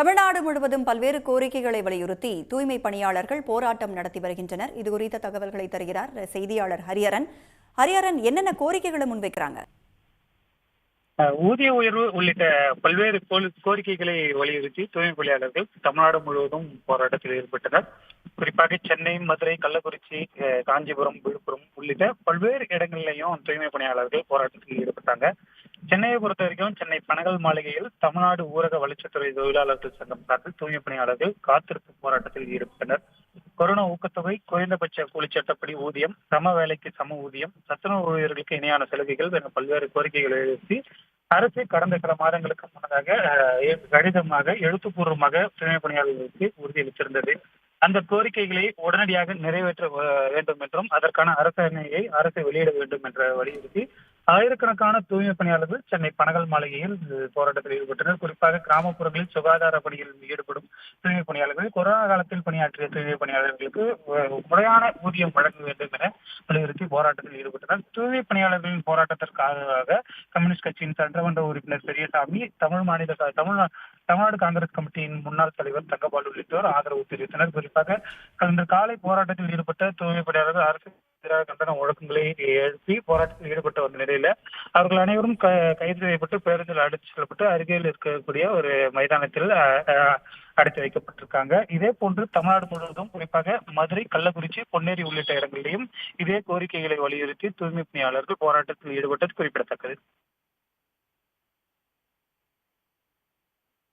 தமிழ்நாடு முழுவதும் பல்வேறு கோரிக்கைகளை வலியுறுத்தி தூய்மை பணியாளர்கள் போராட்டம் நடத்தி வருகின்றனர். இதுகுறித்த தகவல்களை தருகிறார் செய்தியாளர் ஹரிஹரன். ஹரிஹரன், என்னென்ன கோரிக்கைகளை முன்வைக்கிறாங்க? ஊதிய உயர்வு உள்ளிட்ட பல்வேறு கோரிக்கைகளை வலியுறுத்தி தூய்மை பணியாளர்கள் தமிழ்நாடு முழுவதும் போராட்டத்தில் ஈடுபட்டனர். குறிப்பாக சென்னை, மதுரை, கள்ளக்குறிச்சி, காஞ்சிபுரம், விழுப்புரம் உள்ளிட்ட பல்வேறு இடங்களிலையும் தூய்மை பணியாளர்கள் போராட்டத்தில் ஈடுபட்டாங்க. சென்னையை பொறுத்த வரைக்கும் சென்னை பனகல் மாளிகையில் தமிழ்நாடு ஊரக வளர்ச்சித்துறை தொழிலாளர்கள் சங்கம் சார்பில் தூய்மை பணியாளர்கள் காத்திருப்பு போராட்டத்தில் ஈடுபட்டனர். கொரோனா ஊக்கத்தொகை, குறைந்தபட்ச கூலி சட்டப்படி ஊதியம், சம வேலைக்கு சம ஊதியம், சத்துணவு ஊழியர்களுக்கு இணையான சலுகைகள் என பல்வேறு கோரிக்கைகளை எழுப்பி அரசு கடந்த சில மாதங்களுக்கு முன்னதாக கடிதமாக எழுத்துப்பூர்வமாக தூய்மை பணியாளர்களுக்கு உறுதியளித்திருந்தது. அந்த கோரிக்கைகளை உடனடியாக நிறைவேற்ற வேண்டும் என்றும் அதற்கான அரசாணையை அரசு வெளியிட வேண்டும் என்ற வலியுறுத்தி ஆயிரக்கணக்கான தூய்மை பணியாளர்கள் சென்னை பனகல் மாளிகையில் போராட்டத்தில் ஈடுபட்டனர். குறிப்பாக கிராமப்புறங்களில் சுகாதார பணியில் ஈடுபடும் தூய்மை பணியாளர்கள், கொரோனா காலத்தில் பணியாற்றிய தூய்மை பணியாளர்களுக்கு முறையான ஊதியம் வழங்க வேண்டும் என வலியுறுத்தி போராட்டத்தில் ஈடுபட்டனர். தூய்மை பணியாளர்களின் போராட்டத்திற்காக கம்யூனிஸ்ட் கட்சியின் சட்டமன்ற உறுப்பினர் பெரியசாமி, தமிழ்நாடு காங்கிரஸ் கமிட்டியின் முன்னாள் தலைவர் தங்கபால் உள்ளிட்டோர் ஆதரவு தெரிவித்தனர். குறிப்பாக கடந்த காலை போராட்டத்தில் ஈடுபட்ட தூய்மை பணியாளர்கள் அரசு எதிராக கண்டன முழக்கங்களை எழுப்பி போராட்டத்தில் ஈடுபட்டு வந்த நிலையில அவர்கள் அனைவரும் கைது செய்யப்பட்டு பேருந்தில் அடித்து செல்லப்பட்டு அருகில் இருக்கக்கூடிய ஒரு மைதானத்தில் அடைத்து வைக்கப்பட்டிருக்காங்க. இதே போன்று தமிழ்நாடு முழுவதும் குறிப்பாக மதுரை, கள்ளக்குறிச்சி, பொன்னேரி உள்ளிட்ட இடங்களிலும் இதே கோரிக்கைகளை வலியுறுத்தி தூய்மை பணியாளர்கள் போராட்டத்தில் ஈடுபட்டது குறிப்பிடத்தக்கது.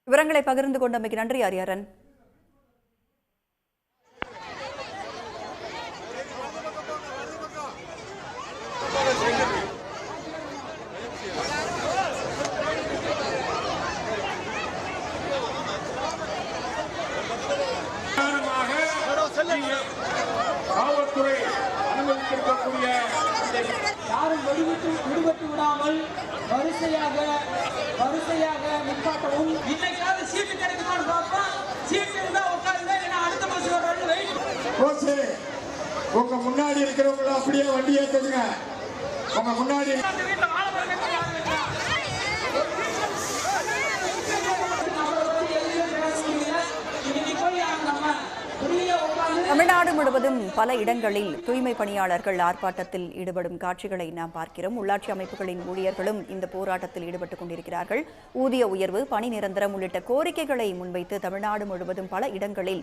விவரங்களை பகிர்ந்து கொண்டமைக்கு நன்றி ஹரிஹரன். காவல்துறை அனுமதித்திருக்கக்கூடிய யாரும் விடுபட்டு விடாமல் வரிசையாக நிற்காட்டவும். இன்னைக்காவது சீட்டு கிடைக்குமான்னு பார்ப்போம். சீட்டு இருந்தா உட்காருங்க, ஏன்னா அடுத்த பஸ் வர்றது. உங்க முன்னாடி இருக்கிறவங்கள அப்படியே வண்டி ஏத்துங்க. உங்க முன்னாடி தமிழ்நாடு முழுவதும் பல இடங்களில் தூய்மை பணியாளர்கள் ஆர்ப்பாட்டத்தில் ஈடுபடும் காட்சிகளை நாம் பார்க்கிறோம். உள்ளாட்சி அமைப்புகளின் ஊழியர்களும் இந்த போராட்டத்தில் ஈடுபட்டுக் கொண்டிருக்கிறார்கள். ஊதிய உயர்வு, பணி நிரந்தரம் உள்ளிட்ட கோரிக்கைகளை முன்வைத்து தமிழ்நாடு முழுவதும் பல இடங்களில்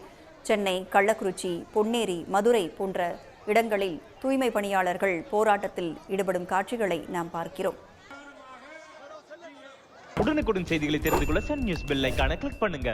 சென்னை, கள்ளக்குறிச்சி, பொன்னேரி, மதுரை போன்ற இடங்களில் தூய்மை பணியாளர்கள் போராட்டத்தில் ஈடுபடும் காட்சிகளை நாம் பார்க்கிறோம். உடனுக்குடன் செய்திகளை தெரிந்து கொள்ள சன் நியூஸ் பெல் ஐகானை கிளிக் பண்ணுங்க.